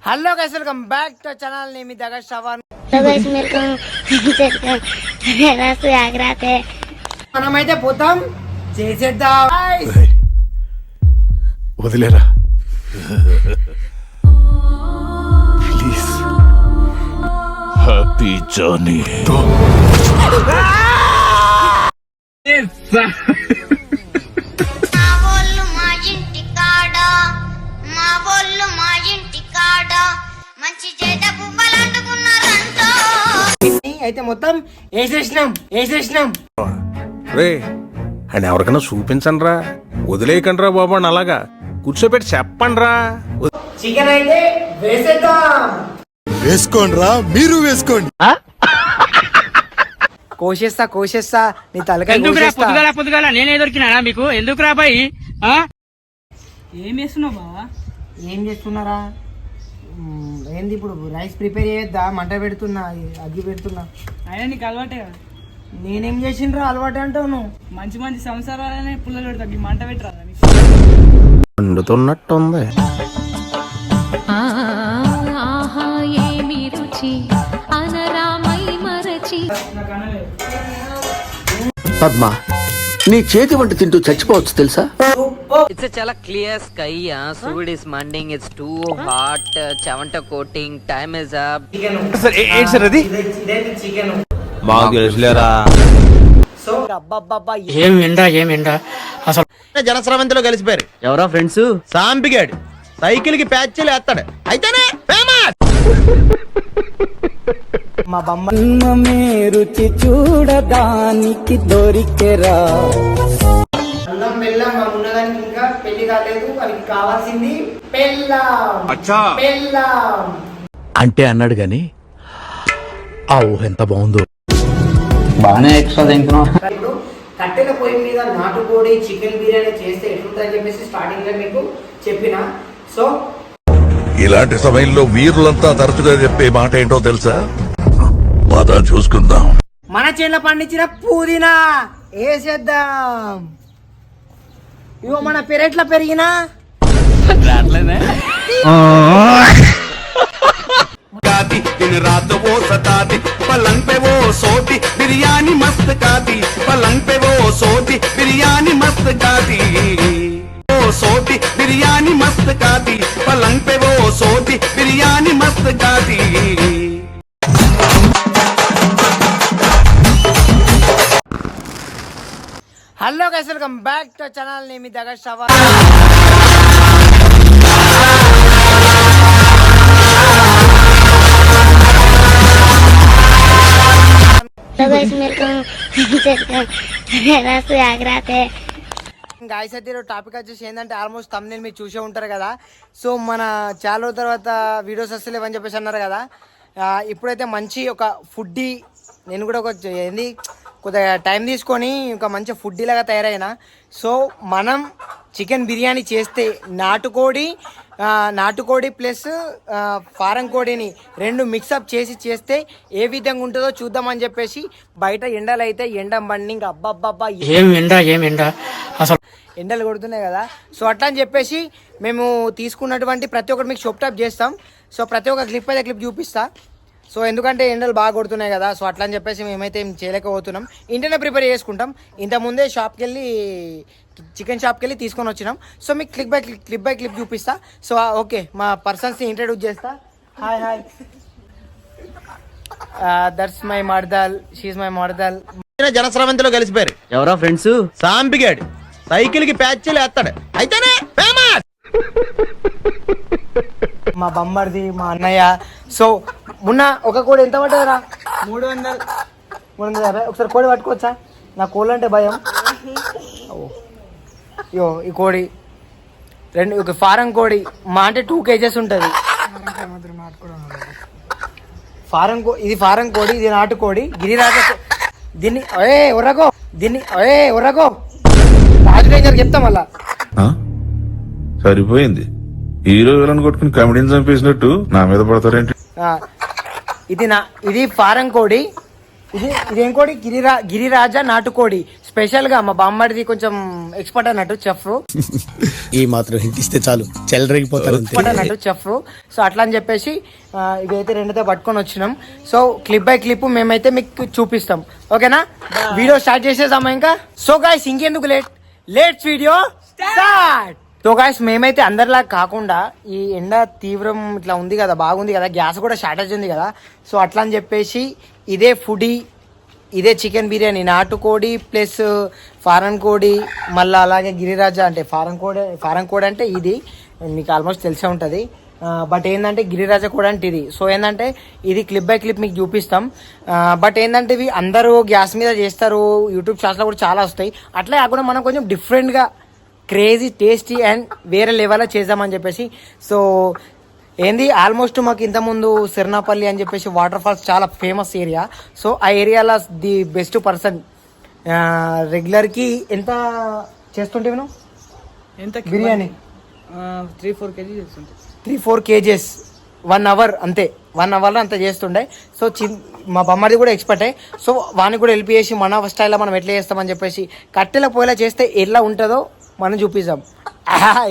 Hello guys welcome back to channel name దగ్గర శ్రవణ్. మనమైతే పోతాం చేసేద్దాం. వదిలేరా ప్లీజ్. Happy journey. అయితే మొత్తం వేసేసినాం రే అండ్ ఎవరికైనా చూపించండి రా, వదిలేయకండి రా బాబు అని అలాగా కూర్చోబెట్టి చెప్పండి రా. చికెన్ అయితే వేసేద్దాం. వేసుకోండి రా, మీరు వేసుకోండి. కోసేస్తా నీ తలకాయ పొద్దుగాల నేనే దొరికినా మీకు? ఎందుకు రా బాయ్? ఏం చేస్తున్నావు బావా? ఏం చేస్తున్నారా? ఏంది ఇప్పుడు రైస్ ప్రిపేర్ చేయొద్దా? మంట పెడుతున్నా, అగ్గి పెడుతున్నా. అయినా నీకు అలవాటే కదా. నేనేం చేసిండ్రా అలవాటు అంటావు నువ్వు? మంచి మంచి సంసారాలనే పుల్లలు పెడతా, మంట పెట్టరా? వండుతున్నట్టుంది. పద్మా, నీ చేతి వంట తింటూ చచ్చిపోవచ్చు తెలుసా? It's a chala clear sky. Food is manding. It's too hot. Chavanta coating. Time is up. ఏంటి సార్ అది? మాకు తెలుసులేరా. సో అబ్బబ్బబ్బా ఏం ఎండా అసలు. జనస్రవంతిలో కలిసిపోయారు. ఎవరో ఫ్రెండ్స్? సాంపిగాడు సైకిల్ కి ప్యాచ్లు వేస్తాడు, అయితేనే ఫేమస్. మా బొమ్మ రుచి చూడడానికి దొరికెరా. అన్నం బెల్లం మా ఉన్నదానికి ఇంకా పెళ్లి కాలేదు, వాళ్ళకి కావాల్సింది పెళ్ళాం. అంటే అన్నాడు గాని ఆ ఊహ ఎంత బాగుందో. బాగానే ఎక్స్ట్రా తింటున్నావు. ఇప్పుడు కట్టెల పొయ్యి మీద నాటుకోడి చికెన్ బిర్యానీ చేస్తే ఎట్లుంటుందని చెప్పేసి స్టార్టింగ్ లో మీకు చెప్పిన. సో ఇలాంటి సమయంలో వీరులంతా తరచుగా చెప్పే మాట ఏంటో తెలుసా? పద చూసుకుందాం. మన చేనులో పండించిన పుదీనా వేసేద్దాం. ఇగో మన పెరట్లో పెరిగిన दिन रात वो सताती, पलंग पे वो सोती, बिरयानी मस्त खाती, पलंग पे वो सोती, बिरयानी मस्त खाती, वो सोती बिरयानी मस्त खाती, पलंग पे वो सोती, बिरयानी मस्त खाती. Hello guys welcome back to channel name దగ్గర శ్రవణ్. గాయస్ అయితే టాపిక్ వచ్చేసి ఏంటంటే ఆల్మోస్ట్ తమ్నేల్ మీరు చూసే ఉంటారు కదా. సో మన చాలా తర్వాత వీడియోస్ వస్తలేవని చెప్పేసి అన్నారు కదా. ఇప్పుడైతే మంచి ఒక ఫుడ్డీ, నేను కూడా ఒక ఏంది కొద్దిగా టైం తీసుకొని ఒక మంచి ఫుడ్డీ లాగా తయారైనా. సో మనం చికెన్ బిర్యానీ చేస్తే నాటుకోడి ప్లస్ ఫారం కోడిని రెండు మిక్సప్ చేస్తే ఏ విధంగా ఉంటుందో చూద్దామని చెప్పేసి బయట ఎండలు అయితే ఎండ బండింగ్ అబ్బబ్బబ్బా ఏం ఎండా అసలు. ఎండలు కొడుతున్నాయి కదా. సో అట్లా అని చెప్పేసి మేము తీసుకున్నటువంటి ప్రతి ఒక్కటి మీకు షాప్ టాప్ చేస్తాం. సో ప్రతి ఒక్క క్లిప్ అయితే క్లిప్ చూపిస్తా. సో ఎందుకంటే ఎండలు బాగా కొడుతున్నాయి కదా. సో అట్లా అని చెప్పేసి మేమైతే ఏం చేయలేకపోతున్నాం, ఇంటనే ప్రిపేర్ చేసుకుంటాం. ఇంతకుముందే చికెన్ షాప్కి వెళ్ళి తీసుకొని వచ్చినాం. సో మీకు క్లిప్ బై క్లిప్ చూపిస్తా. సో ఓకే, మా పర్సన్స్ని ఇంట్రడ్యూస్ చేస్తా. హాయ్ దట్స్ మై మర్దల్, షీఈ్ మై మర్దల్. జనస్రవంతిలో కలిసిపోయారు. ఎవరో ఫ్రెండ్స్? సాంపిగాడు సైకిల్ కి ప్యాచ్లు వేస్తాడు, అయితేనే ఫేమస్. మా బొమ్మడిది మా అన్నయ్య. సో మొన్న ఒక కోడి ఎంత పడ్డదిరా? 350. ఒకసారి కోడి పట్టుకోవచ్చా? నా కోళ్ళు అంటే భయం. అయ్యో ఈ కోడి ఒక ఫారం కోడి మా అంటే 2 kgs ఉంటుంది. ఇది ఫారం కోడి, ఇది నాటుకోడి. గిరిరాజ దీన్ని ఉర్రకో రాజు డేంజర్ చెప్తా మళ్ళా. సరిపోయింది, హీరో విలన్ కొట్టుకుని కమెడీని చంపేసినట్టు నా మీద పడతారేంటి? ఇది ఫారం కోడి, ఇదేం కోడి గిరిరాజ నాటుకోడి స్పెషల్ గా మా బామ్మడిది కొంచెం ఎక్స్పర్ట్ అన్నట్టు చెఫ్ ఈ మాత్రం హింట్ ఇస్తే చాలు చెలరేగిపోతారు ఎక్స్పర్ట్ అన్నట్టు చెఫ్. సో అట్లా అని చెప్పేసి ఇదైతే రెండుతో పట్టుకొని వచ్చినాం. సో క్లిప్ బై క్లిప్ మేమైతే మీకు చూపిస్తాం. ఓకేనా, వీడియో స్టార్ట్ చేసేద్దామా ఇంకా. సో గాయ్స్ ఇంకెందుకు let's video start. So guys మేమైతే అందరిలా కాకుండా ఈ ఎండ తీవ్రం ఇట్లా ఉంది కదా, బాగుంది కదా, గ్యాస్ కూడా షార్టేజ్ ఉంది కదా. సో అట్లా అని చెప్పేసి ఇదే ఫుడీ, ఇదే చికెన్ బిర్యానీ నాటుకోడి ప్లస్ ఫారెన్ కోడి, మళ్ళీ అలాగే గిరిరాజా అంటే ఫారెన్ కోడి అంటే ఇది మీకు ఆల్మోస్ట్ తెలిసే ఉంటుంది. బట్ ఏంటంటే గిరిరాజా కూడా అంటే ఇది. సో ఏంటంటే ఇది క్లిప్ బై క్లిప్ మీకు చూపిస్తాం. బట్ ఏంటంటే ఇవి అందరూ గ్యాస్ మీద చేస్తారు, యూట్యూబ్ ఛానల్స్లో కూడా చాలా వస్తాయి. అట్లా కాకుండా మనం కొంచెం డిఫరెంట్గా క్రేజీ టేస్టీ అండ్ వేరే లెవెల్లో చేద్దామని చెప్పేసి. సో ఏంది ఆల్మోస్ట్ మాకు ఇంతకుముందు సిర్నాపల్లి అని చెప్పేసి వాటర్ ఫాల్స్ చాలా ఫేమస్ ఏరియా. సో ఆ ఏరియాలో ది బెస్ట్ పర్సన్ రెగ్యులర్కి ఎంత చేస్తుంటే ఎంత బిర్యానీ 3-4 kg చేస్తుంటే 3-4 kgs 1 hour అంతే. 1 hourలో అంత చేస్తుండే. సో మా బొమ్మది కూడా ఎక్స్పర్టే. సో వానికి కూడా హెల్ప్ చేసి మన స్టైల్లో మనం ఎట్లా చేస్తామని చెప్పేసి కట్టెల పొయ్యిలా చేస్తే ఎలా ఉంటుందో మనం చూపిస్తాం.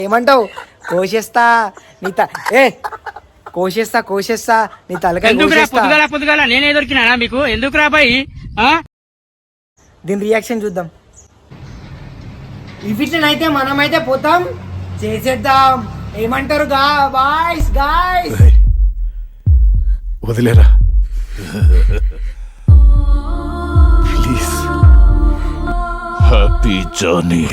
ఏమంటావు? కోసేస్తా నీ తలకాయ పొద్దుగాల నేనే దొరికినా మీకు? ఎందుకు రాబాయి? దీని రియాక్షన్ చూద్దాం. ఇఫిట్లనైతే మనమైతే పోతాం, చేసేద్దాం. ఏమంటారు గాయ్స్? వదిలేరా please. Happy journey.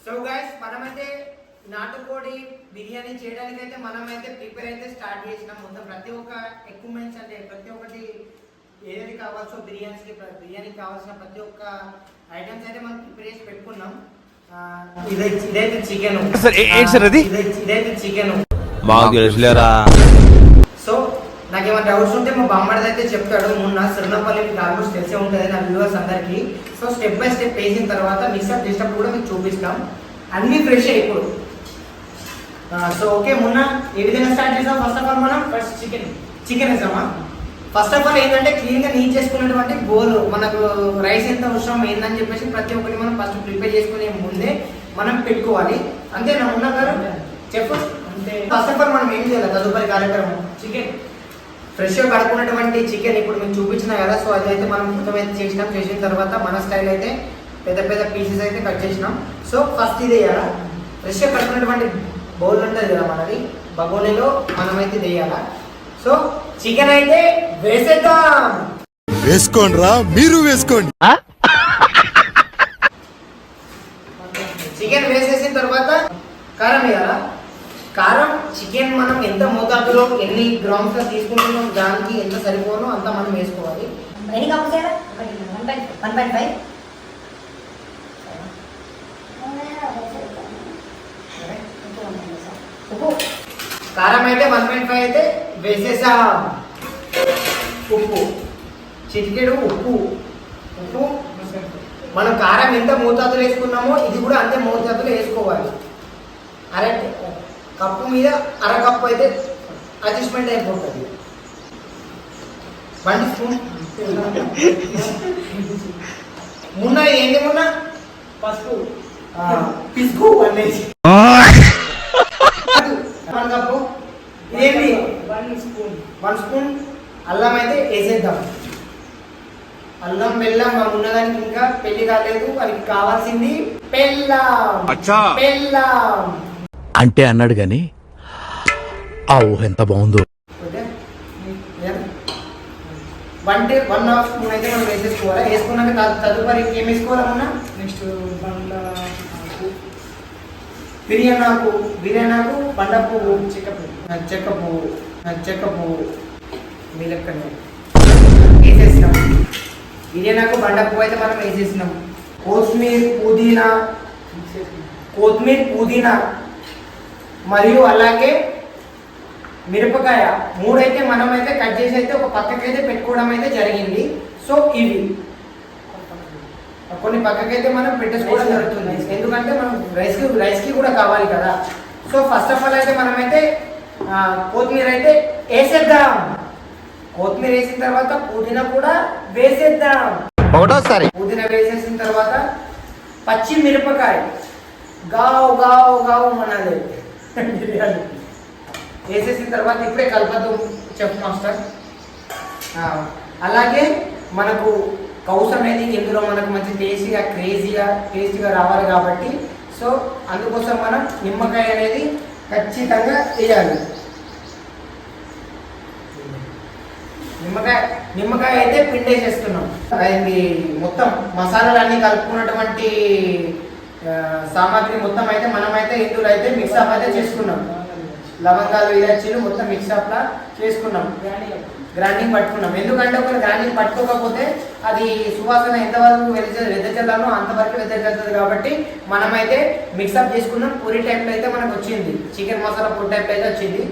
So guys మనమైతే నాటుకోడి బిర్యానీ చేయడానికి అయితే మనమైతే ప్రిపేర్ అయితే స్టార్ట్ చేసినాం. మొత్తం ప్రతి ఒక్క ఎక్విప్మెంట్స్ అంటే ప్రతి ఒక్కటి ఏది కావాల్సో బిర్యానీకి కావాల్సిన ప్రతి ఒక్క ఐటమ్స్ అయితే మనం ప్రిపేర్ చేసి పెట్టుకున్నాం. ఇదైతే చికెన్. ఇదైతే చికెన్. సో నాకేమైనా డౌట్స్ ఉంటే మా బామ్మడిది అయితే చెప్తాడు. మొన్న సిర్నపల్లి మీకు ఆల్మోస్ట్ తెలిసే ఉంటుంది నా వ్యూవర్స్ అందరికీ. సో స్టెప్ బై స్టెప్ వేసిన తర్వాత మిక్సప్ చేసినప్పుడు కూడా మీకు చూపిస్తాం. అన్నీ ఫ్రెష్ ఇప్పుడు. సో ఓకే, మొన్న ఏ విధంగా స్టార్ట్ చేసాం? ఫస్ట్ ఆఫ్ ఆల్ మనం ఫస్ట్ చికెన్ వేసామా. ఫస్ట్ ఆఫ్ ఆల్ ఏంటంటే క్లీన్గా నీట్ చేసుకున్నటువంటి బౌల్, మనకు రైస్ ఎంత అవసరం ఏందని చెప్పేసి ప్రతి ఒక్కటి మనం ఫస్ట్ ప్రిపేర్ చేసుకునే ముందే మనం పెట్టుకోవాలి. అంతేనా ఉన్నా గారు? చెప్పు. అంటే ఫస్ట్ ఆఫ్ ఆల్ మనం ఏం చేయాలి? తదుపరి కార్యక్రమం చికెన్ ఫ్రెష్గా కడుక్కున్నటువంటి చికెన్ ఇప్పుడు మీకు చూపించిన కదా. సో అదైతే మనం మొత్తం అయితే చేసిన తర్వాత మన స్టైల్ అయితే పెద్ద పెద్ద పీసెస్ అయితే కట్ చేసినాం. సో ఫస్ట్ ఇది వేయాలా, ఫ్రెష్గా కడుక్కున్నటువంటి బౌల్ ఉంటుంది కదా మనది, బగోనీలో మనమైతే వేయాలా. సో చికెన్ అయితే వేసేద్దాం. వేసుకోండి రా, మీరు వేసుకోండి. చికెన్ వేసేసిన తర్వాత కారం వేయాలా. కారం చికెన్ మనం ఎంత మోతాదులో ఎన్ని గ్రామ్స్ తీసుకుంటున్నాం దానికి ఎంత సరిపోనో అంత మనం వేసుకోవాలి. ఎన్ని కప్స్ వేయాలి? 1.5. ఉప్పు కారం అయితే 1.5 అయితే వేసేసాం. ఉప్పు చిటికెడు ఉప్పు మనం కారం ఎంత మోతాదులో వేసుకున్నామో ఇది కూడా అంతే మోతాదులో వేసుకోవాలి. కప్పు మీద అరకప్పు అయితే అడ్జస్ట్మెంట్ అయిపోతుంది. 1 స్పూన్ మున్న ఏంటి మున్న పసుపు పిసుకు 1 కప్పు. ఏంటి 1 స్పూన్ అల్లం అయితే వేసేద్దాం. అల్లం బెల్లం మా ఉన్నదానికి ఇంకా పెళ్లి కాలేదు, మనకి కావాల్సింది బెల్లం. అంటే అన్నాడు గాని ఆ ఊహ ఎంత బాగుందో. 1.5 స్పూన్ అయితే మనం వేసేసుకోవాలి. వేసుకున్నాక తదుపరి ఏం వేసుకోవాలన్నా నెక్స్ట్ బిర్యానాకు బండ పువ్వు చెక్క పువ్వు మీ లెక్కనే వేసేసినాం. బిర్యానీకు బండ పువ్వు అయితే మనం వేసేసినాం. కొత్తిమీర పుదీనా మరియు అలాగే మిరపకాయ 3 అయితే మనమైతే కట్ చేసి అయితే ఒక పక్కకైతే పెట్టుకోవడం అయితే జరిగింది. సో ఇవి కొన్ని పక్కకైతే మనం పెట్టేసుకోవడం జరుగుతుంది, ఎందుకంటే మనం రైస్కి కూడా కావాలి కదా. సో ఫస్ట్ ఆఫ్ ఆల్ అయితే మనమైతే కొత్తిమీర అయితే వేసేద్దాం. కొత్తిమీర వేసిన తర్వాత పుదీనా కూడా వేసేద్దాం. ఒకటోసారి పుదీనా వేసేసిన తర్వాత పచ్చి మిరపకాయ గావు గావు గావు అన్నది బిర్యానీ వేసేసిన తర్వాత ఇప్పుడే కలపదు చెఫ్ మాస్టర్. అలాగే మనకు కౌస్ అనేది ఇందులో మనకు మంచి టేస్టీగా రావాలి కాబట్టి సో అందుకోసం మనం నిమ్మకాయ అనేది ఖచ్చితంగా వేయాలి. నిమ్మకాయ అయితే పిండేసేస్తున్నాం. అది మొత్తం మసాలాలన్నీ కలుపుకున్నటువంటి సామాగ్రి మొత్తం అయితే మనమైతే ఇందులో అయితే మిక్సప్ అయితే చేసుకున్నాం. లవంగాలు ఇలాచీలు మొత్తం మిక్సప్ లా చేసుకున్నాం, గ్రైండింగ్ పట్టుకున్నాం. ఎందుకంటే ఒక గ్రైండింగ్ పట్టుకోకపోతే అది సువాసన ఎంతవరకు వెదజల్లాలో అంతవరకు వెదజల్లుతుంది కాబట్టి మనమైతే మిక్సప్ చేసుకున్నాం. పూరి టైప్లో అయితే మనకు వచ్చింది, చికెన్ మసాలా పూరి టైప్లో అయితే వచ్చింది.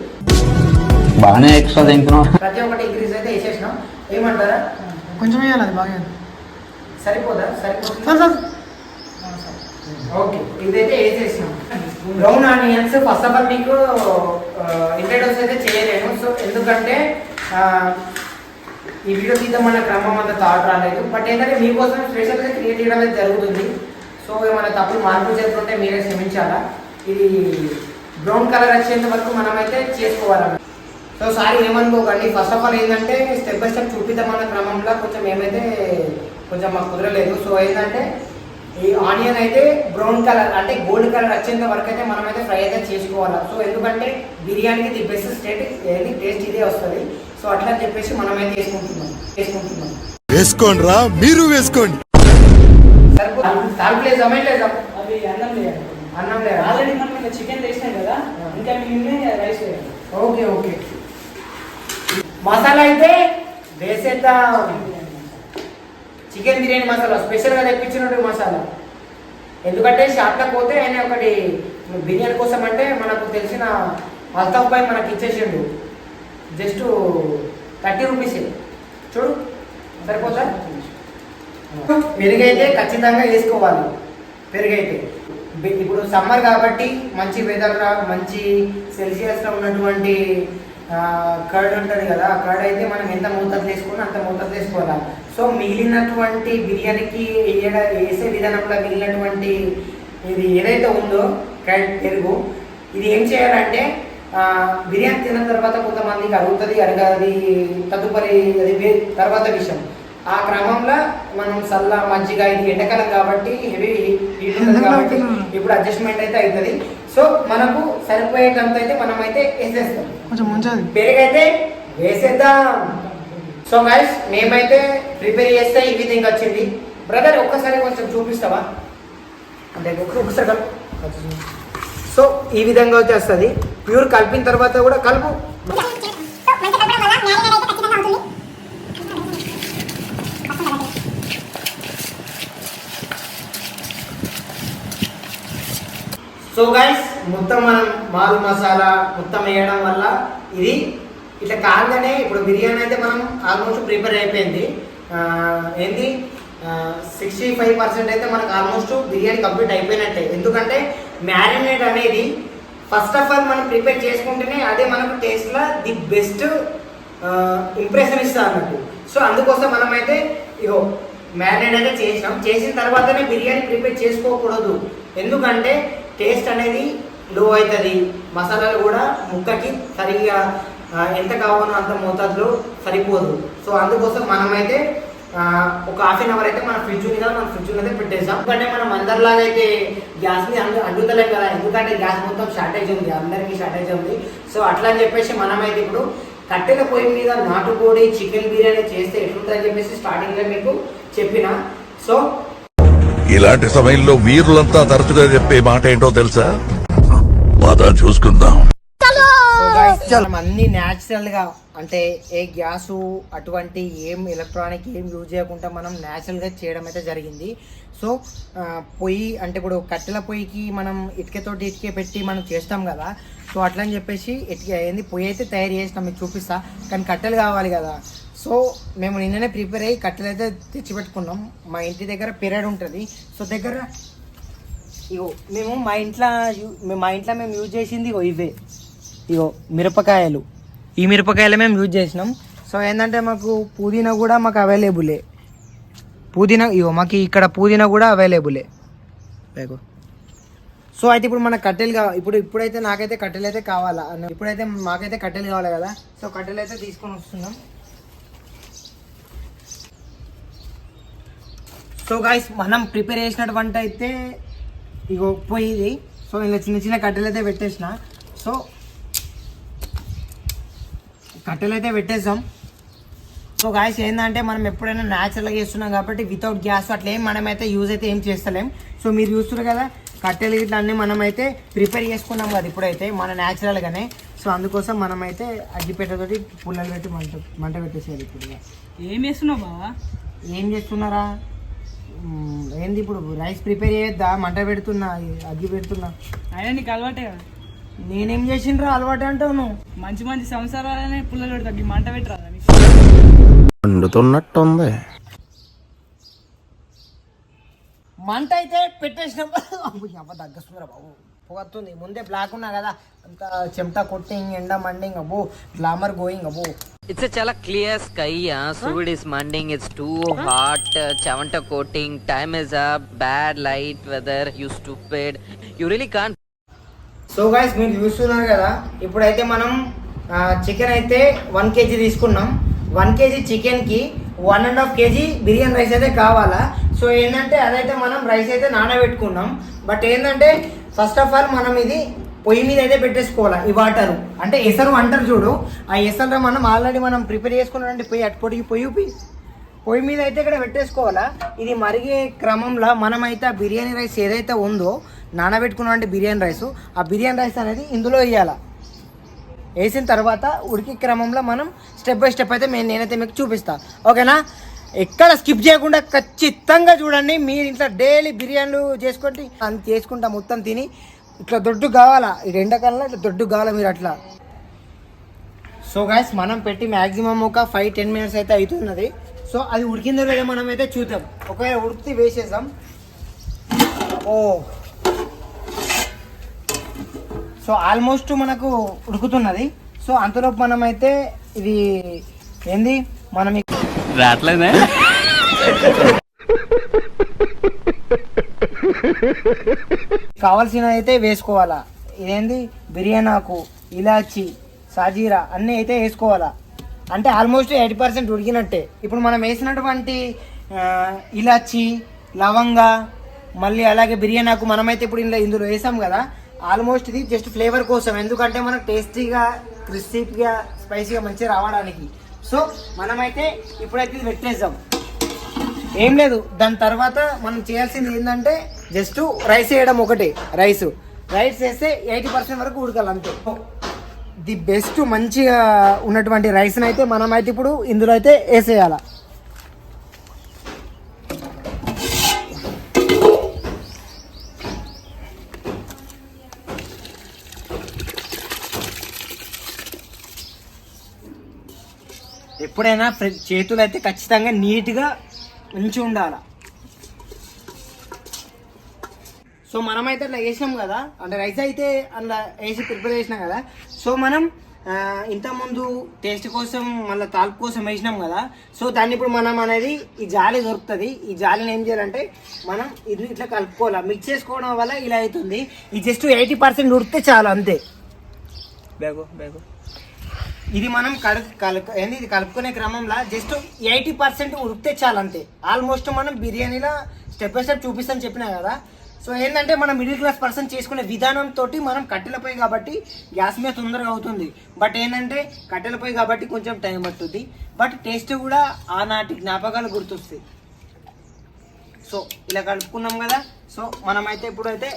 బాగానే ఎక్స్ట్రా తింటున్నావు. ప్రతి ఒక్కటి ఇంగ్రీస్ అయితే వేసేసినాం. ఏమంటారా? కొంచెం వేయాలి, అది బాగా సరిపోదా? సరిపోతుంది. ఓకే, ఇదైతే వేసేసినాం. Brown onions first of all మీకు ఇంట్రడ్యూస్ అయితే చేయలేను. సో ఎందుకంటే ఈ వీడియో తీద్దామన్న క్రమం అంతా థాట్ రాలేదు. బట్ ఏంటంటే మీకోసం స్పెషల్గా క్రియేట్ చేయడం అయితే జరుగుతుంది. సో ఏమైనా తప్పులు మార్పులు జరుగుతుంటే మీరే క్షమించాలా. ఇది బ్రౌన్ కలర్ వచ్చేంత వరకు మనమైతే చేసుకోవాలన్నమాట. సో సారీ ఏమనుకోకండి. ఫస్ట్ ఆఫ్ ఆల్ ఏంటంటే స్టెప్ బై స్టెప్ చూపిద్దామన్న క్రమంలో కొంచెం మాకు కుదరలేదు. సో ఏంటంటే ఈ ఆనియన్ అయితే బ్రౌన్ కలర్ అంటే గోల్డ్ కలర్ వచ్చేంత వరకు అయితే మనమైతే ఫ్రై అయితే చేసుకోవాలి. సో ఎందుకంటే బిర్యానీకి ది బెస్ట్ టేస్ట్ ఇదే వస్తుంది. సో అట్లా చెప్పేసి మనమైతే వేసుకుంటున్నాం. వేసుకోండి రా, మీరు వేసుకోండి. సరిపోతుంది. జొమాటో అవి అన్నం లేదు. ఆల్రెడీ మనం ఇంకా చికెన్ వేసినాం కదా, ఇంకా మిగిలిన రైస్ వేయాలి. ఓకే మసాలా అయితే వేసేద్దాం. చికెన్ బిర్యానీ మసాలా స్పెషల్గా తెప్పించినట్టు మసాలా. ఎందుకంటే షాప్లో పోతే ఆయన ఒకటి బిర్యానీ కోసం అంటే మనకు తెలిసిన అల్తాఫ్ భాయ్ మనకి ఇచ్చేసిండు జస్ట్ 30 రూపీస్. చూడు సరిపోతా. పెరుగైతే ఖచ్చితంగా వేసుకోవాలి. పెరుగైతే ఇప్పుడు సమ్మర్ కాబట్టి మంచి వెదర్, మంచి సెల్సియస్లో ఉన్నటువంటి కర్డ్ ఉంటుంది కదా, ఆ కర్డ్ అయితే మనం ఎంత మోతాదు వేసుకున్నా అంత మోతాదు వేసుకోవాలి. సో మిగిలినటువంటి బిర్యానీకి వేసే విధానంలో మిగిలినటువంటి ఇది ఏదైతే ఉందో కర్డ్ పెరుగు, ఇది ఏం చేయాలంటే బిర్యానీ తిన్న తర్వాత కొంతమందికి అరుగుతుంది, అరగది తదుపరి అది తర్వాత విషయం. ఆ క్రమంలో మనం చల్ల మజ్జిగ, ఇది ఎండాకాలం కాబట్టి హెవీ హీట్ ఉంటుంది కాబట్టి ఇప్పుడు అడ్జస్ట్మెంట్ అయితే అవుతుంది. సో మనకు సరిపోయేటంత అయితే మనమైతే వేసేస్తాం. పెరుగైతే వేసేద్దాం. సో గైస్ మేమైతే ప్రిపేర్ చేస్తే ఈ విధంగా వచ్చింది. బ్రదర్ ఒక్కసారి కొంచెం చూపిస్తావా అంటే ఒకసారి. సో ఈ విధంగా వచ్చేస్తుంది. ప్యూర్ కలిపిన తర్వాత కూడా కలుపు. సో గైస్ మొత్తం మనం మాల్ మసాలా మొత్తం వేయడం వల్ల ఇది ఇట్లా కాగానే ఇప్పుడు బిర్యానీ అయితే మనం ఆల్మోస్ట్ ప్రిపేర్ అయిపోయింది. ఏంటి 65% అయితే మనకు ఆల్మోస్ట్ బిర్యానీ కంప్లీట్ అయిపోయినట్టే. ఎందుకంటే మ్యారినేట్ అనేది ఫస్ట్ ఆఫ్ ఆల్ మనం ప్రిపేర్ చేసుకుంటేనే అదే మనకు టేస్ట్లో ది బెస్ట్ ఇంప్రెషన్ ఇస్తా అన్నట్టు. సో అందుకోసం మనమైతే ఇగో మ్యారినేట్ అయితే చేసిన తర్వాతనే బిర్యానీ ప్రిపేర్ చేసుకోకూడదు. ఎందుకంటే టేస్ట్ అనేది లో అవుతుంది, మసాలాలు కూడా ముక్కకి సరిగ్గా ఎంత కావాలో అంత మోతాదులో సరిపోదు. సో అందుకోసం మనమైతే ఒక హాఫ్ అన్ అవర్ అయితే మన ఫ్రిడ్జ్ అయితే పెట్టేసాం. ఎందుకంటే మనం అందరిలాగా అయితే గ్యాస్ని అంటుతలేం కదా, ఎందుకంటే గ్యాస్ మొత్తం షార్టేజ్ ఉంది, అందరికీ షార్టేజ్ ఉంది. సో అట్లా అని చెప్పేసి మనమైతే ఇప్పుడు కట్టెల పొయ్యి మీద నాటుకోడి చికెన్ బిర్యానీ చేస్తే ఎట్లుంటుందని చెప్పేసి స్టార్టింగ్లో మీకు చెప్పిన. సో ఇలాంటి సమయంలో వీరులంతా తరచుగా చెప్పే మాట ఏంటో తెలుసా? పద చూసుకుందాం. సో గైస్ మనం అన్ని న్యాచురల్ గా అంటే ఏ గ్యాసు అటువంటి ఏం ఎలక్ట్రానిక్ ఏం యూజ్ చేయకుండా మనం న్యాచురల్ గా చేయడం అయితే జరిగింది. సో పొయ్యి అంటే ఇప్పుడు కట్టెల పొయ్యికి మనం ఇటుకతోటి ఇటుక పెట్టి మనం చేస్తాం కదా, సో అట్లా అని చెప్పేసి ఇటుక ఏంది పొయ్యి అయితే తయారు చేసినాం, మీకు చూపిస్తా. కానీ కట్టెలు కావాలి కదా, సో మేము నిన్ననే ప్రిపేర్ అయ్యి కట్టెలు అయితే తెచ్చిపెట్టుకున్నాం. మా ఇంటి దగ్గర పీరియడ్ ఉంటుంది, సో దగ్గర ఇగో మేము మా ఇంట్లో మేము యూజ్ చేసింది ఇగో ఇవే, ఇగో మిరపకాయలు. ఈ మిరపకాయలు మేము యూజ్ చేసినాం. సో ఏంటంటే మాకు పుదీనా కూడా మాకు అవైలబులే. పుదీనా ఇగో మాకు ఇక్కడ పుదీనా కూడా అవైలబులే. సో అయితే ఇప్పుడు మన కట్టెలు ఇప్పుడైతే నాకైతే కట్టెలు అయితే కావాలా, ఇప్పుడైతే మాకైతే కట్టెలు కావాలి కదా, సో కట్టెలు అయితే తీసుకొని వస్తున్నాం. సో గాయస్ మనం ప్రిపేర్ చేసినటువంటి అయితే ఇగో పొయ్యిది. సో ఇలా చిన్న చిన్న కట్టెలు అయితే పెట్టేసిన. సో కట్టెలు అయితే పెట్టేసాం. సో గాయస్ ఏంటంటే మనం ఎప్పుడైనా న్యాచురల్గా చేస్తున్నాం కాబట్టి వితౌట్ గ్యాస్ అట్లా ఏం మనమైతే యూజ్ అయితే ఏం చేస్తలేం. సో మీరు చూస్తున్నారు కదా కట్టెలు ఇట్లా అన్నీ మనమైతే ప్రిపేర్ చేసుకున్నాం కదా ఇప్పుడైతే మన న్యాచురల్గానే. సో అందుకోసం మనమైతే అగ్గిపెట్టతోటి పుల్లలు పెట్టి మంట పెట్టేసేయాలి. ఇప్పుడు ఏం చేస్తున్నావు బావా? ఏం చేస్తున్నారా ఏంది ఇప్పుడు రైస్ ప్రిపేర్ చేయొద్దా? మంట పెడుతున్నా, అగ్గి పెడుతున్నా. అయినా నీకు అలవాటే కదా. నేనేం చేసిండ్రా అలవాటు అంటావు నువ్వు? మంచి మంచి సంవత్సరాలనే పుల్లలు పెడతా, మంట పెట్టరా వండుతున్నట్టుంది. మంట అయితే పెట్టేసినాం. దగ్గస్తున్నారా బాబు, పోతుంది. ముందే బ్లాక్ ఉన్నా కదా, అంత చెమట కొట్టింగ్, ఎండ మండింగ్, అబ్బో గ్లామర్ గోయింగ్, అబ్బో. It's a chala clear sky, Food is manding, it's too hot, chavanta coating, time is up, bad light, weather, you stupid, you really can't. So guys మీరు చూస్తున్నారు కదా, ఇప్పుడైతే మనం చికెన్ అయితే 1 kg తీసుకున్నాం. 1 kg చికెన్కి 1.5 kg biryani rice అయితే కావాలా. సో ఏంటంటే అదైతే మనం రైస్ అయితే నానబెట్టుకున్నాం. బట్ ఏంటంటే ఫస్ట్ ఆఫ్ ఆల్ మనం ఇది పొయ్యి మీద అయితే పెట్టేసుకోవాలి. ఈ వాటరు అంటే ఎసరు అంటారు చూడు, ఆ ఎసరులో మనం ఆల్రెడీ మనం ప్రిపేర్ చేసుకున్నామంటే పొయ్యి అటుపొడికి పొయ్యి మీద అయితే ఇక్కడ పెట్టేసుకోవాలా. ఇది మరిగే క్రమంలో మనమైతే ఆ బిర్యానీ రైస్ ఏదైతే ఉందో నానబెట్టుకున్నామంటే బిర్యానీ రైస్, ఆ బిర్యానీ రైస్ అనేది ఇందులో వేయాలి. వేసిన తర్వాత ఉడికి క్రమంలో మనం స్టెప్ బై స్టెప్ అయితే నేనైతే మీకు చూపిస్తాను, ఓకేనా? ఎక్కడ స్కిప్ చేయకుండా ఖచ్చితంగా చూడండి. మీరు ఇంట్లో డైలీ బిర్యానీలు చేసుకుంటా మొత్తం తిని ఇట్లా దొడ్డు కావాలా. ఇది ఎండాకాలంలో ఇట్లా దొడ్డు కావాలా మీరు అట్లా. సో గైస్ మనం పెట్టి మ్యాక్సిమం ఒక 5-10 minutes అయితే అవుతున్నది. సో అది ఉడికిందో లేదో మనం అయితే చూద్దాం. ఒకవేళ ఉడికితే వేసేసాం. సో ఆల్మోస్ట్ మనకు ఉడుకుతున్నది. సో అంతలోపు మనమైతే ఇది ఏంది మనం రావట్లేదే కావాల్సిన అయితే వేసుకోవాలా. ఇదేంది బిర్యానీ ఆకు, ఇలాచి, సాజీరా అన్నీ అయితే వేసుకోవాలా. అంటే ఆల్మోస్ట్ 80% ఉడికినట్టే. ఇప్పుడు మనం వేసినటువంటి ఇలాచి, లవంగా, మళ్ళీ అలాగే బిర్యానీ ఆకు మనమైతే ఇప్పుడు ఇందులో వేసాం కదా. ఆల్మోస్ట్ ఇది జస్ట్ ఫ్లేవర్ కోసం, ఎందుకంటే మనకు టేస్టీగా, క్రిస్పీగా, స్పైసీగా మంచిగా రావడానికి. సో మనమైతే ఇప్పుడైతే ఇది పెట్టేద్దాం. ఏం లేదు, దాని తర్వాత మనం చేయాల్సింది ఏంటంటే జస్ట్ రైస్ వేయడం ఒకటే. రైస్ వేస్తే 80% వరకు ఉడకాలి అంతే. ది బెస్ట్ మంచిగా ఉన్నటువంటి రైస్ని అయితే మనమైతే ఇప్పుడు ఇందులో అయితే వేసేయాల. ఎప్పుడైనా చేతులు అయితే ఖచ్చితంగా నీట్గా ఉంచి ఉండాలి. సో మనమైతే అట్లా వేసాం కదా, అంటే రైస్ అయితే అలా వేసి ప్రిపేర్ చేసినాం కదా. సో మనం ఇంతకుముందు టేస్ట్ కోసం మళ్ళీ తాల్పు కోసం వేసినాం కదా. సో దాన్ని ఇప్పుడు మనం అనేది ఈ జాలి దొరుకుతుంది. ఈ జాలిని ఏం చేయాలంటే మనం ఇది ఇట్లా కలుపుకోవాలి. మిక్స్ చేసుకోవడం వల్ల ఇలా అవుతుంది. ఇది జస్ట్ 80% ఉడితే చాలు అంతే. ఇది మనం ఇది కలుపుకునే క్రమంలో జస్ట్ 80% ఉడికితే చాలు అంతే. ఆల్మోస్ట్ మనం బిర్యానీలో స్టెప్ బై స్టెప్ చూపిస్తాను చెప్పినా కదా. సో ఏంటంటే మనం మిడిల్ క్లాస్ పర్సన్ చేసుకునే విధానంతో మనం కట్టెల పొయ్యి కాబట్టి గ్యాస్ మీద తొందరగా అవుతుంది. బట్ ఏంటంటే కట్టెల పొయ్యి కాబట్టి కొంచెం టైం పడుతుంది. బట్ టేస్ట్ కూడా ఆనాటి జ్ఞాపకాలు గుర్తొస్తాయి. సో ఇలా కలుపుకున్నాం కదా. సో మనమైతే ఇప్పుడైతే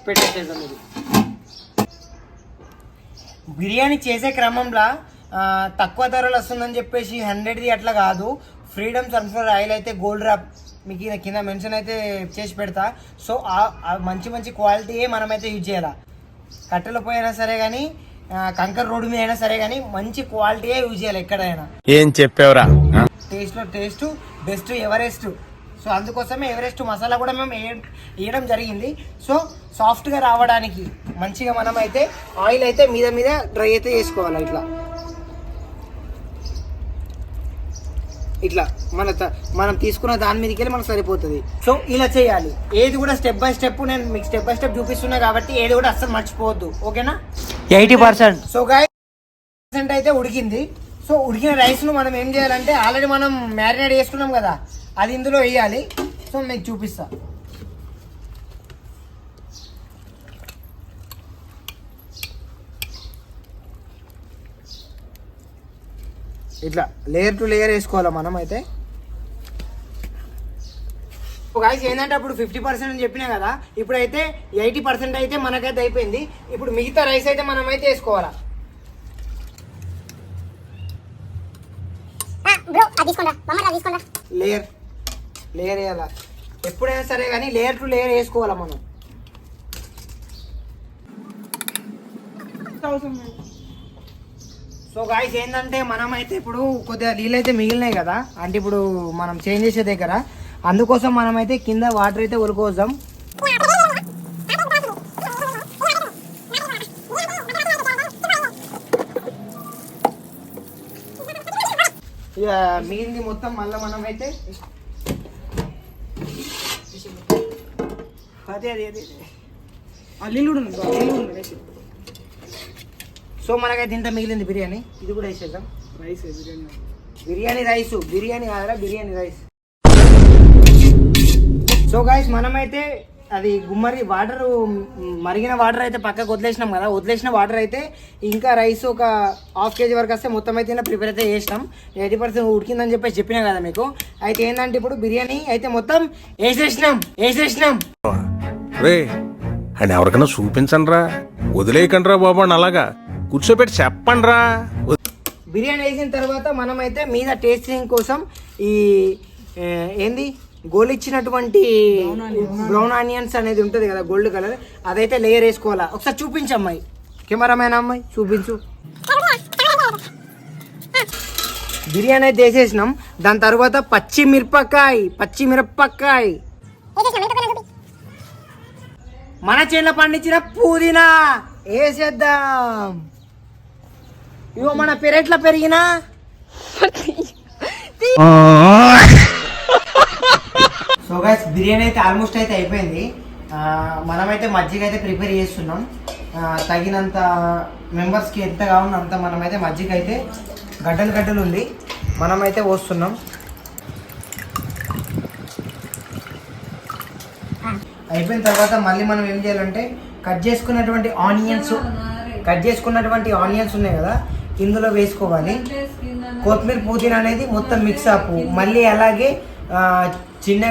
పెట్టేసేద్దాం. ఇది బిర్యానీ చేసే క్రమంలో తక్కువ ధరలు వస్తుందని చెప్పేసి 100ది అట్లా కాదు. ఫ్రీడమ్ సన్ఫ్లవర్ ఆయిల్ అయితే గోల్డ్ డ్రాప్ మీకు కింద మెన్షన్ అయితే చేసి పెడతా. సో మంచి మంచి క్వాలిటీయే మనమైతే యూజ్ చేయాలి. కట్టెల పోయినా సరే కానీ కంకర్ రోడ్డు మీద అయినా సరే కానీ మంచి క్వాలిటీయే యూజ్ చేయాలి ఎక్కడైనా. ఏం చెప్పావురా? టేస్ట్లో టేస్ట్ బెస్ట్ ఎవరెస్ట్. సో అందుకోసమే ఎవరెస్ట్ మసాలా కూడా మేము వేయడం జరిగింది. సో సాఫ్ట్గా రావడానికి మంచిగా మనం అయితే ఆయిల్ అయితే మీద డ్రై అయితే చేసుకోవాలి. ఇట్లా మనం తీసుకున్న దాని మీదకి వెళ్ళి మనకు సరిపోతుంది. సో ఇలా చేయాలి. ఏది కూడా స్టెప్ బై స్టెప్ నేను మీకు స్టెప్ బై స్టెప్ చూపిస్తున్నా కాబట్టి ఏది కూడా అస్సలు మర్చిపోవద్దు. ఓకేనా? 80%. సో గాయ్స్ అయితే ఉడికింది. సో ఉడికిన రైస్ను మనం ఏం చేయాలంటే ఆల్రెడీ మనం మ్యారినేట్ చేసుకున్నాం కదా, అది ఇందులో వేయాలి. సో మీకు చూపిస్తా. ఇట్లా లేయర్ టు లేయర్ వేసుకోవాలి మనం అయితే. గాయ్స్ ఏంటంటే అప్పుడు 50% అని చెప్పినా కదా, ఇప్పుడైతే 80% అయితే మనకైతే అయిపోయింది. ఇప్పుడు మిగతా రైస్ అయితే మనం అయితే వేసుకోవాలా. లేయర్ వేయాలా ఎప్పుడైనా సరే కానీ లేయర్ టు లేయర్ వేసుకోవాలా మనం. సో గాయ్స్ ఏంటంటే మనం అయితే ఇప్పుడు కొద్దిగా నీళ్ళు అయితే మిగిలినాయి కదా, అంటే ఇప్పుడు మనం చేంజ్ చేసే దగ్గర, అందుకోసం మనం అయితే కింద వాటర్ అయితే ఉలుకోసాం. ఇక మిగిలింది మొత్తం మళ్ళీ మనం అయితే అదే సో మనకైతే ఇంత మిగిలింది బిర్యానీ. ఇది కూడా వేసేద్దాం. బిర్యానీ కాదురా, బిర్యానీ రైస్. సో గాయ్స్ మనమైతే అది గుమ్మరి వాటర్ మరిగిన వాటర్ అయితే పక్కకు వదిలేసినాం కదా, వదిలేసిన వాటర్ అయితే ఇంకా రైస్ ఒక 1/2 kg వరకు వస్తే మొత్తం అయితే ప్రిపేర్ అయితే చేసినాం. 80% ఉడికిందని చెప్పినా కదా మీకు. అయితే ఏంటంటే ఇప్పుడు బిర్యానీ అయితే మొత్తం వేసేసినాం. రే అని ఎవరికైనా చూపించండి రా, వదిలేయకండి రా బాబు అని అలాగా కూర్చోబెట్టి చెప్పండి రా. బిర్యానీ వేసిన తర్వాత మనమైతే మీద టేస్టింగ్ కోసం ఈ ఏంది గోలిచ్చినటువంటి బ్రౌన్ ఆనియన్స్ అనేది ఉంటుంది కదా, గోల్డ్ కలర్, అదైతే లేయర్ వేసుకోవాలా. ఒకసారి చూపించు అమ్మాయి, కెమెరామెన్ అమ్మాయి చూపించు. బిర్యానీ అయితే వేసేసినాం. దాని తర్వాత పచ్చిమిరపకాయ మన చేనులో పండించిన పుదీనా వేసేద్దాం. ఇవో మన పెరట్లో పెరిగిన సో గైస్ బిర్యానీ అయితే ఆల్మోస్ట్ అయితే అయిపోయింది. మనమైతే మజ్జిగ అయితే ప్రిపేర్ చేస్తున్నాం. తగినంత మెంబర్స్కి ఎంత కావాలో అంత మనమైతే మజ్జిగ అయితే గడ్డలు ఉంది, మనమైతే పోస్తున్నాం. అయిపోయిన తర్వాత మళ్ళీ మనం ఏం చేయాలంటే కట్ చేసుకున్నటువంటి ఆనియన్స్ ఉన్నాయి కదా, ఇందులో వేసుకోవాలి. కొత్తిమీర పుదీనా అనేది మొత్తం మిక్స్ అప్. మళ్ళీ అలాగే చిన్న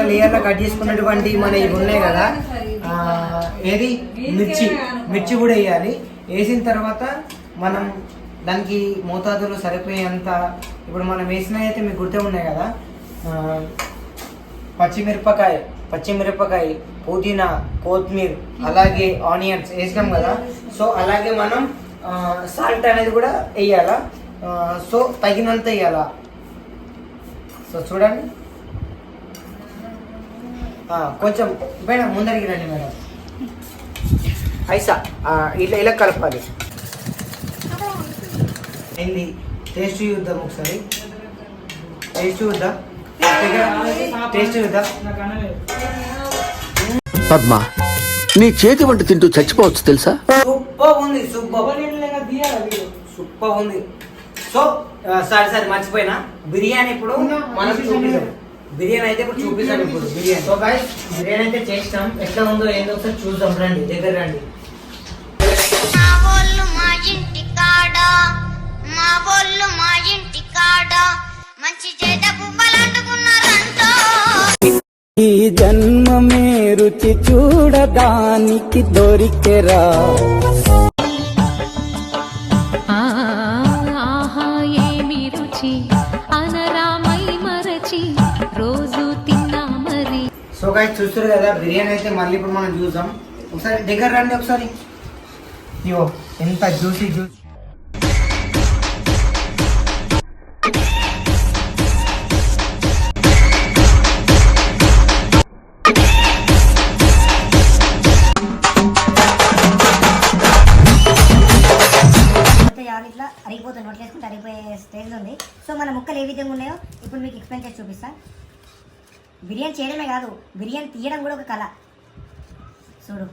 లేయర్లో కట్ చేసుకున్నటువంటి మన ఇవి ఉన్నాయి కదా, ఏది మిర్చి కూడా వేయాలి. వేసిన తర్వాత మనం దానికి మోతాదులో సరిపోయేంత, ఇప్పుడు మనం వేసినవి అయితే మీకు గుర్తే ఉన్నాయి కదా, పచ్చిమిరపకాయ పుదీనా, కొత్తిమీర, అలాగే ఆనియన్స్ వేసినాం కదా. సో అలాగే మనం సాల్ట్ అనేది కూడా వేయాలా. సో తగినంత వేయాలా. సో చూడండి, కొంచెం మేడం ముందరికి రండి మేడం. ఐసా ఇలా కలపాలి. ఏంది టేస్ట్ చూద్దాం ఒకసారి, టేస్ట్ చూద్దాం. పద్మ, నీ చేతి వంట తింటూ చచ్చిపోవచ్చు తెలుసా? సూపర్ ఉంది. సో సరే మర్చిపోయినా, బిర్యానీ ఇప్పుడు మనం చూపిస్తాం. బిర్యానీ అయితే ఇప్పుడు చూపిస్తాను. ఇప్పుడు బిర్యానీ. సో గైస్ బిర్యానీ అయితే చేస్తాం. ఎట్లా ఉందో ఏందో ఒకసారి చూద్దాం. రండి, దగ్గర రండి. ఈ జన్మమే రుచి చూడడానికి దొరికెరా. గాయ్స్ చూస్తారు కదా బిర్యానీ అయితే మళ్ళీ ఇప్పుడు మనం చూద్దాం. ఒకసారి దగ్గర రండి ఒకసారి. ఇవో ఎంత జ్యూసీ జ్యూస్. ఇట్లా అరిగిపోతుంది, నోట్లు వేసుకుంటే అరిగిపోయే స్టేజ్లో ఉంది. సో మన ముక్కలు ఏ విధంగా ఉన్నాయో ఇప్పుడు మీకు ఎక్స్ప్లెయిన్ చేసి చూపిస్తా. బిర్యానీ చేయడమే కాదు, బిర్యానీ తీయడం కూడా ఒక కళ. చూడు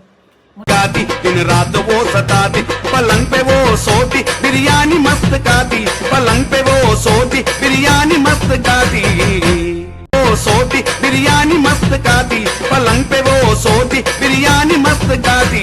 दिन रात वो सताती पलंग पे वो सोती बिरयानी मस्त खाती पलंग पे वो सोती बिरयानी मस्त खाती वो सोती बिरयानी मस्त खाती पलंग पे वो सोती बिरयानी मस्त खाती